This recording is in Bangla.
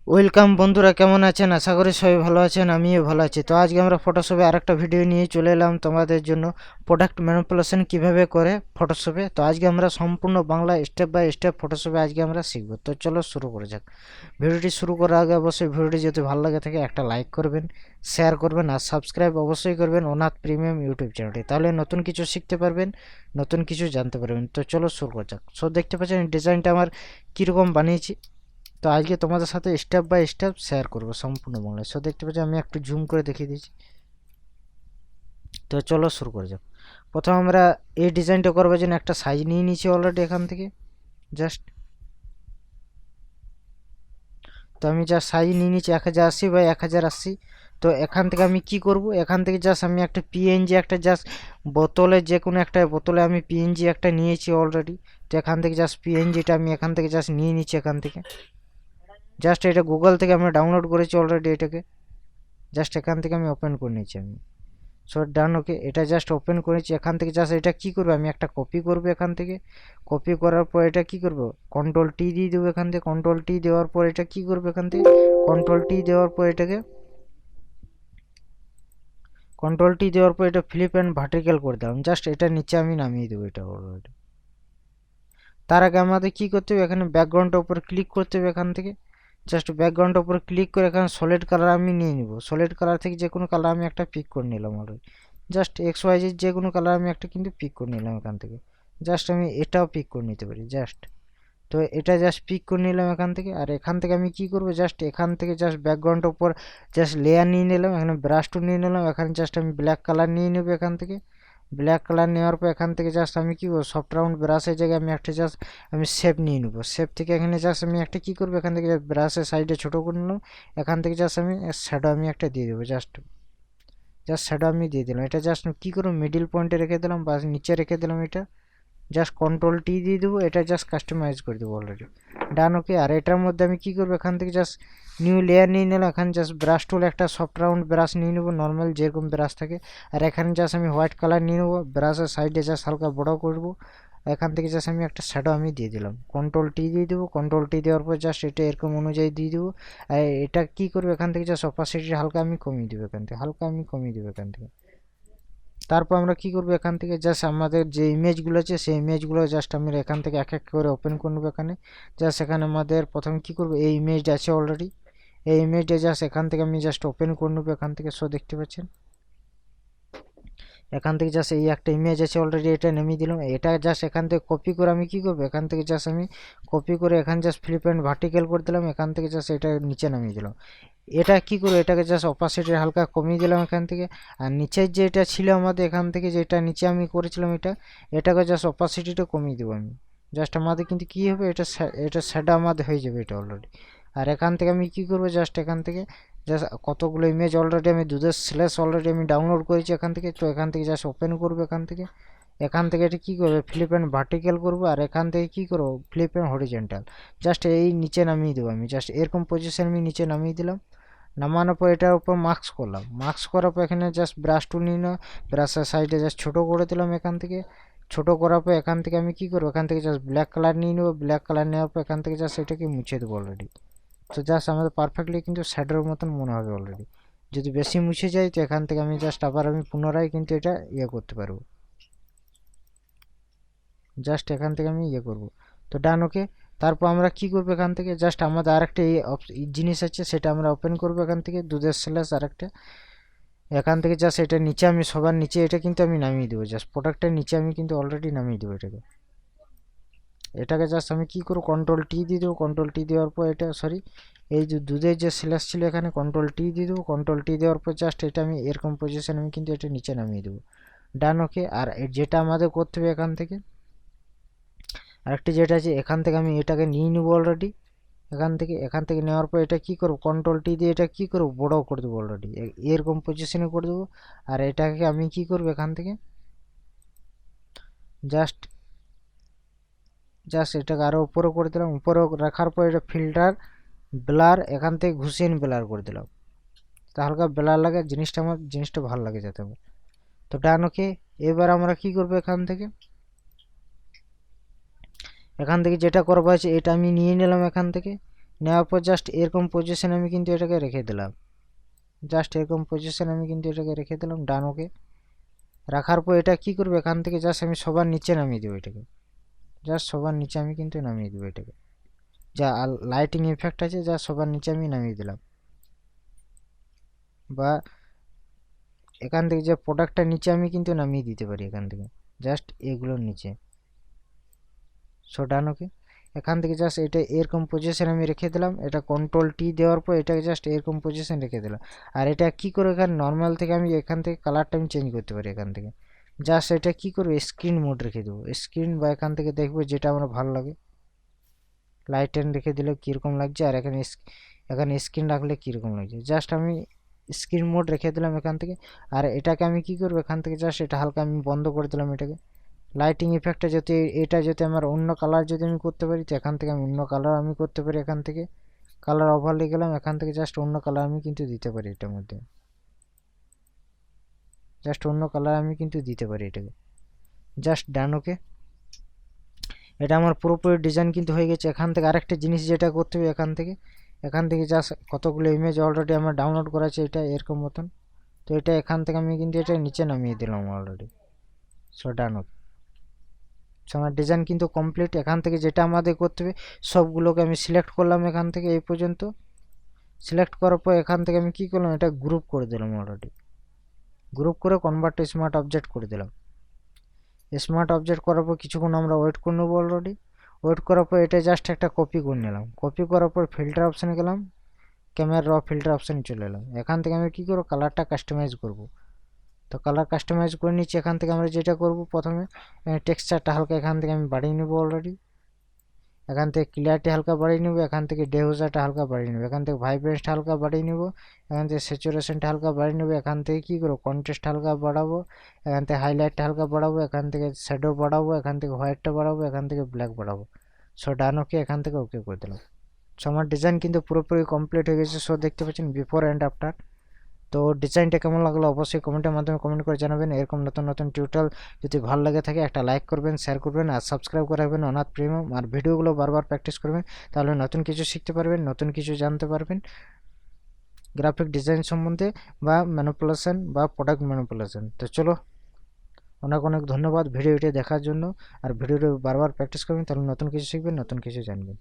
ওয়েলকাম বন্ধুরা, কেমন আছেন? আশা করি সবাই ভালো আছেন, আমিও ভালো আছি। তো আজকে আমরা ফটোশপে আরেকটা ভিডিও নিয়ে চলে এলাম তোমাদের জন্য। প্রোডাক্ট ম্যানিপুলেশন কিভাবে করে ফটোশপে। তো আজকে আমরা সম্পূর্ণ বাংলা স্টেপ বাই স্টেপ ফটোশপে আজকে আমরা শিখব। তো চলো শুরু করে যাক। ভিডিওটি শুরু করার আগে অবশ্যই ভিডিওটি যদি ভালো লাগে থাকে একটা লাইক করবেন, শেয়ার করবেন আর সাবস্ক্রাইব অবশ্যই করবেন অনাথ প্রিমিয়াম ইউটিউব চ্যানেলটি। তাহলে নতুন কিছু শিখতে পারবেন, নতুন কিছু জানতে পারবেন। তো চলো শুরু করা যাক। সো দেখতে পাচ্ছেন ডিজাইনটা আমার কীরকম বানিয়েছি। তো আজকে তোমাদের সাথে স্টেপ বাই স্টেপ শেয়ার করবো সম্পূর্ণ বাংলায়। সো দেখতে পাচ্ছি, আমি একটু জুম করে দেখিয়ে দিচ্ছি। তো চলো শুরু করে যাক। প্রথম আমরা এই ডিজাইনটা করবার জন্য একটা সাইজ নিয়ে নিয়েছি অলরেডি এখান থেকে জাস্ট। তো আমি যা সাইজ নিয়ে নিয়েছি 1080 বাই 1080। তো এখান থেকে আমি কি করব, এখান থেকে জাস্ট আমি একটা পিএনজি একটা জাস্ট বোতলে, যে কোনো একটা বোতলে আমি পিএনজি একটা নিয়েছি অলরেডি। তো এখান থেকে জাস্ট পিএনজিটা আমি এখান থেকে জাস্ট নিয়ে নিচ্ছি এখান থেকে। জাস্ট এটা গুগল থেকে আমরা ডাউনলোড করেছি অলরেডি এটাকে। জাস্ট এখান থেকে আমি ওপেন করে নিয়েছি আমি। সো ডান, ওকে। এটা জাস্ট ওপেন করেছি এখান থেকে। জাস্ট এটা কি করবে, আমি একটা কপি করব এখান থেকে। কপি করার পর এটা কি করব, কন্ট্রোল টি দিয়ে দেবো এখান থেকে। কন্ট্রোল টি দেওয়ার পর এটা কি করবে এখান থেকে, কন্ট্রোল টি দেওয়ার পর এটাকে কন্ট্রোল টি দেওয়ার পর এটা ফ্লিপ অ্যান্ড ভার্টিক্যাল করে দিলাম। জাস্ট এটা নিচে আমি নামিয়ে দেবো এটা অলরেডি। তার আগে আমাদের কি করতে হবে, এখানে ব্যাকগ্রাউন্ডের উপর ক্লিক করতে হবে এখান থেকে। জাস্ট ব্যাকগ্রাউন্ডের উপর ক্লিক করে এখানে সলিড কালার আমি নিয়ে নিব। সলিড কালার থেকে যে কোনো কালার আমি একটা পিক করে নিলাম already. Just X Y Z যে কোনো কালার আমি একটা কিন্তু পিক করে নিলাম এখান থেকে। জাস্ট আমি এটাও পিক করে নিতে পারি জাস্ট। তো এটা জাস্ট পিক করে নিলাম এখান থেকে। আর এখান থেকে আমি কি করব, জাস্ট এখান থেকে জাস্ট ব্যাকগ্রাউন্ডের উপর জাস্ট লেয়ার নিয়ে নিলাম। এখানে ব্রাশ টুল নিয়ে নিলাম। এখানে জাস্ট আমি ব্ল্যাক কালার নিয়ে নেব এখান থেকে। ব্ল্যাক কালার নেওয়ার পর এখান থেকে জাস্ট আমি কি করবো, সফট রাউন্ড ব্রাশের জায়গায় আমি একটা জাস্ট আমি শেপ নিয়ে নেবো। শেপ থেকে এখানে জাস্ট আমি একটা কি করবো, এখান থেকে ব্রাশের সাইডে ছোটো করে নিলাম। এখান থেকে জাস্ট আমি শ্যাডো আমি একটা দিয়ে দেবো জাস্ট। জাস্ট শ্যাডো আমি দিয়ে দিলাম। এটা জাস্ট কি করবো, মিডিল পয়েন্টে রেখে দিলাম বা নিচে রেখে দিলাম এটা। জাস্ট কন্ট্রোল টি দিয়ে দেবো। এটা জাস্ট কাস্টমাইজ করে দেবো অলরেডি। ডান, ওকে। আর এটার মধ্যে আমি কি করবো, এখান থেকে জাস্ট নিউ লেয়ার নিয়ে নিলাম। এখানে জাস্ট ব্রাশ টুল একটা সফট রাউন্ড ব্রাশ নিয়ে নেবো, নর্মাল যেরকম ব্রাশ থাকে। আর এখানে জাস্ট আমি হোয়াইট কালার নিয়ে নেবো। ব্রাশের সাইডে জাস্ট হালকা বড় করবো। এখান থেকে জাস্ট আমি একটা শ্যাডো আমি দিয়ে দিলাম। কন্ট্রোল টি দিয়ে দেবো। কন্ট্রোল টি দেওয়ার পর জাস্ট এটা এরকম অনুযায়ী দিয়ে দেবো। আর এটা কি করবো, এখান থেকে জাস্ট অপাসিটি হালকা আমি কমিয়ে দেবো এখান থেকে। হালকা আমি কমিয়ে দেবো এখান থেকে। তারপর আমরা কি করব, এখান থেকে জাস্ট আমাদের যে ইমেজগুলো আছে সেই ইমেজগুলো জাস্ট আমরা এখান থেকে এক এক করে ওপেন করে নেবো এখানে। জাস্ট এখানে আমাদের প্রথমে কি করব, এই ইমেজটা আছে অলরেডি। এই ইমেজটা জাস্ট এখান থেকে আমি জাস্ট ওপেন করে নেবো এখান থেকে। সো দেখতে পাচ্ছেন এখান থেকে জাস্ট এই একটা ইমেজ আছে অলরেডি, এটা নামিয়ে দিলাম। এটা জাস্ট এখান থেকে কপি করে আমি কি করবো, এখান থেকে জাস্ট আমি কপি করে এখানে জাস্ট ফ্লিপ অ্যান্ড ভার্টিক্যাল করে দিলাম। এখান থেকে জাস্ট এটা নিচে নামিয়ে দিলাম। এটা কি করবো, এটাকে জাস্ট অপাসিটি হালকা কমিয়ে দিলাম এখান থেকে। আর নিচের যে এটা ছিল আমাদের এখান থেকে, যেটা নিচে আমি করেছিলাম এটাকে জাস্ট অপাসিটিটা কমিয়ে দেবো আমি। জাস্ট আমাদের কিন্তু কি হবে, এটা শ্যাডো আমাদের হয়ে যাবে এটা অলরেডি। আর এখান থেকে আমি কি করবো, জাস্ট এখান থেকে জাস্ট কতগুলো ইমেজ অলরেডি আমি দুধের স্ল্যাশ অলরেডি আমি ডাউনলোড করেছি এখান থেকে। তো এখান থেকে জাস্ট ওপেন করবো এখান থেকে। এখান থেকে এটা কী করবে, ফ্লিপ অ্যান্ড ভার্টিক্যাল করবো। আর এখান থেকে কী করবো, ফ্লিপ অ্যান্ড হরিজেন্টাল। জাস্ট এই নিচে নামিয়ে দেবো আমি। জাস্ট এরকম পজিশন আমি নিচে নামিয়ে দিলাম। নামানোর পর এটার উপর মার্কস করলাম। মার্কস করার পর এখানে জাস্ট ব্রাশ টুল নিয়ে নাও। ব্রাশের সাইডে জাস্ট ছোটো করে দিলাম এখান থেকে। ছোটো করার পর এখান থেকে আমি কী করবো, এখান থেকে জাস্ট ব্ল্যাক কালার নিয়ে নেবো। ব্ল্যাক কালার নেওয়ার পর এখান থেকে জাস্ট এটাকে মুছে দেবো অলরেডি। তো জাস্ট আমাদের পারফেক্টলি কিন্তু শ্যাডোর মতন মনে হবে অলরেডি। যদি বেশি মুছে যায় তো এখান থেকে আমি জাস্ট আবার আমি পুনরায় কিন্তু এটা করতে পারবো। জাস্ট এখান থেকে আমি করবো। তো ডান, ওকে। তারপর আমরা কি করবো, এখান থেকে জাস্ট আমাদের আরেকটা জিনিস আছে, সেটা আমরা ওপেন করবো এখান থেকে। দুধের স্ল্যাশ আরেকটা এখান থেকে জাস্ট এটা নিচে আমি সবার নিচে এটা কিন্তু আমি নামিয়ে দেবো। জাস্ট প্রোডাক্টের নিচে আমি কিন্তু অলরেডি নামিয়ে দেবো এটাকে জাস্ট আমি কি করবো, কন্ট্রোল টি দিয়ে দেবো। কন্ট্রোল টি দেওয়ার পর এটা সরি, এই যে দুধের যে স্ল্যাশ ছিল এখানে কন্ট্রোল টি দিয়ে দেবো। কন্ট্রোল টি দেওয়ার পর জাস্ট এটা আমি এরকম পজিশন আমি কিন্তু এটা নিচে নামিয়ে দেবো। ডান, ওকে। আর যেটা আমাদের করতে হবে এখান থেকে আরেকটি যেটা আছে, এখান থেকে আমি এটাকে নিয়ে নেবো অলরেডি। এখান থেকে নেওয়ার পর এটা কি করবো, কন্ট্রোল টি দিয়ে এটা কি করবো, বড় করে দেবো অলরেডি। এরকম পজিশনে করে দেবো। আর এটাকে আমি কি করবো, এখান থেকে জাস্ট জাস্ট এটাকে আরও উপরে করে দিলাম। উপরে রাখার পর এটা ফিল্টার ব্লার এখান থেকে ঘুষিয়ে ব্লার করে দিলাম। তা হালকা ব্লার লাগে জিনিসটা, আমার জিনিসটা ভালো লাগে যাতে আমার। তো ডান, ওকে। এবার আমরা কি করবো, এখান থেকে যেটা করবো আছে এটা আমি নিয়ে নিলাম এখান থেকে। নেওয়ার পর জাস্ট এরকম পজিশন আমি কিন্তু এটাকে রেখে দিলাম, জাস্ট এরকম পজিশন আমি কিন্তু এটাকে রেখে দিলাম। ডান, ওকে। রাখার পর এটা কি করবে, এখান থেকে জাস্ট আমি সবার নিচে নামিয়ে দেবো এটাকে, জাস্ট সবার নিচে আমি কিন্তু নামিয়ে দেবো এটাকে। যা লাইটিং ইফেক্ট আছে যা সবার নিচে আমি নামিয়ে দিলাম। বা এখান থেকে যে প্রোডাক্টটা নিচে আমি কিন্তু নামিয়ে দিতে পারি এখান থেকে, জাস্ট এগুলোর নিচে। সো ডান, ওকে। এখান থেকে জাস্ট এটা এরকম পজিশন আমি রেখে দিলাম। এটা কন্ট্রোল টি দেওয়ার পর এটাকে জাস্ট এরকম পজিশন রেখে দিলাম। আর এটা কি করে, এখানে নর্মাল থেকে আমি এখান থেকে কালারটা আমি চেঞ্জ করতে পারি এখান থেকে। জাস্ট এটা কি করবো, স্ক্রিন মোড রেখে দেবো, স্ক্রিন। বা এখান থেকে দেখবো যেটা আমার ভালো লাগে, লাইট টেন রেখে দিলে কীরকম লাগছে, আর এখানে এখানে স্ক্রিন রাখলে কীরকম লাগছে। জাস্ট আমি স্ক্রিন মোড রেখে দিলাম এখান থেকে। আর এটাকে আমি কি করবো, এখান থেকে জাস্ট এটা হালকা আমি বন্ধ করে দিলাম এটাকে। লাইটিং ইফেক্টটা যদি এটা যদি আমার অন্য কালার যদি আমি করতে পারি, তো এখান থেকে আমি অন্য কালার আমি করতে পারি। এখান থেকে কালার ওভারলে গেলাম, এখান থেকে জাস্ট অন্য কালার আমি কিন্তু দিতে পারি এটার মধ্যে, জাস্ট অন্য কালার আমি কিন্তু দিতে পারি এটাকে। জাস্ট ডান, ওকে। এটা আমার পুরোপুরি ডিজাইন কিন্তু হয়ে গেছে। এখান থেকে আরেকটা জিনিস যেটা করতে হবে, এখান থেকে জাস্ট কতগুলো ইমেজ অলরেডি আমার ডাউনলোড করা আছে এটা এরকম মতন। তো এটা এখান থেকে আমি কিন্তু এটা নিচে নামিয়ে দিলাম অলরেডি। সো ডান, ওকে। সো আমার ডিজাইন কিন্তু কমপ্লিট। এখান থেকে যেটা আমাদের করতে হবে সবগুলোকে আমি সিলেক্ট করলাম এখান থেকে এই পর্যন্ত। সিলেক্ট করার পর এখান থেকে আমি কি করলাম, এটা গ্রুপ করে দিলাম অলরেডি। গ্রুপ করে কনভার্ট টু স্মার্ট অবজেক্ট করে দিলাম। স্মার্ট অবজেক্ট করার পর কিছুক্ষণ আমরা ওয়েট করে নেবো অলরেডি। ওয়েট করার পর এটা জাস্ট একটা কপি করে নিলাম। কপি করার পর ফিল্টার অপশানে গেলাম, ক্যামেরা র ফিল্টার অপশানে চলে এলাম। এখান থেকে আমি কী করবো, কালারটা কাস্টমাইজ করব। তো কালার কাস্টমাইজ করে নিচ্ছি। এখান থেকে আমরা যেটা করব, প্রথমে টেক্সচারটা হালকা এখান থেকে আমি বাড়িয়ে নেবো অলরেডি। এখান থেকে ক্লিয়ারিটি হালকা বাড়িয়ে নেবো, এখান থেকে ডেউজারটা হালকা বাড়িয়ে নেবো, এখান থেকে ভাইব্রেন্সটা হালকা বাড়িয়ে নেবো, এখান থেকে স্যাচুরেশনটা হালকা বাড়িয়ে নেবো, এখান থেকে কী করবো, কন্ট্রাস্ট হালকা বাড়াবো, এখান থেকে হাইলাইটটা হালকা বাড়াবো, এখান থেকে শ্যাডো বাড়াবো, এখান থেকে হোয়াইটটা বাড়াবো, এখান থেকে ব্ল্যাক বাড়াবো। সো ডান, ওকে। এখান থেকে ওকে করে দিলাম। সো আমার ডিজাইন কিন্তু পুরোপুরি কমপ্লিট হয়ে গেছে। সো দেখতে পাচ্ছেন বিফোর অ্যান্ড আফটার। তো ডিজাইনটা কেমন লাগলো অবশ্যই কমেন্টের মাধ্যমে কমেন্ট করে জানাবেন। এরকম নতুন নতুন টিউটোরিয়াল যদি ভালো লাগে থাকে একটা লাইক করবেন, শেয়ার করবেন, আর সাবস্ক্রাইব করে রাখবেন অনাথ প্রিমিয়াম। আর ভিডিওগুলো বারবার প্র্যাকটিস করবেন, তাহলে নতুন কিছু শিখতে পারবেন, নতুন কিছু জানতে পারবেন গ্রাফিক ডিজাইন সম্বন্ধে, বা ম্যানিপুলেশন বা প্রোডাক্ট ম্যানিপুলেশন। তো চলো, অনেক অনেক ধন্যবাদ ভিডিওটি দেখার জন্য। আর ভিডিওটি বারবার প্র্যাকটিস করবেন, তাহলে নতুন কিছু শিখবেন, নতুন কিছু জানবেন।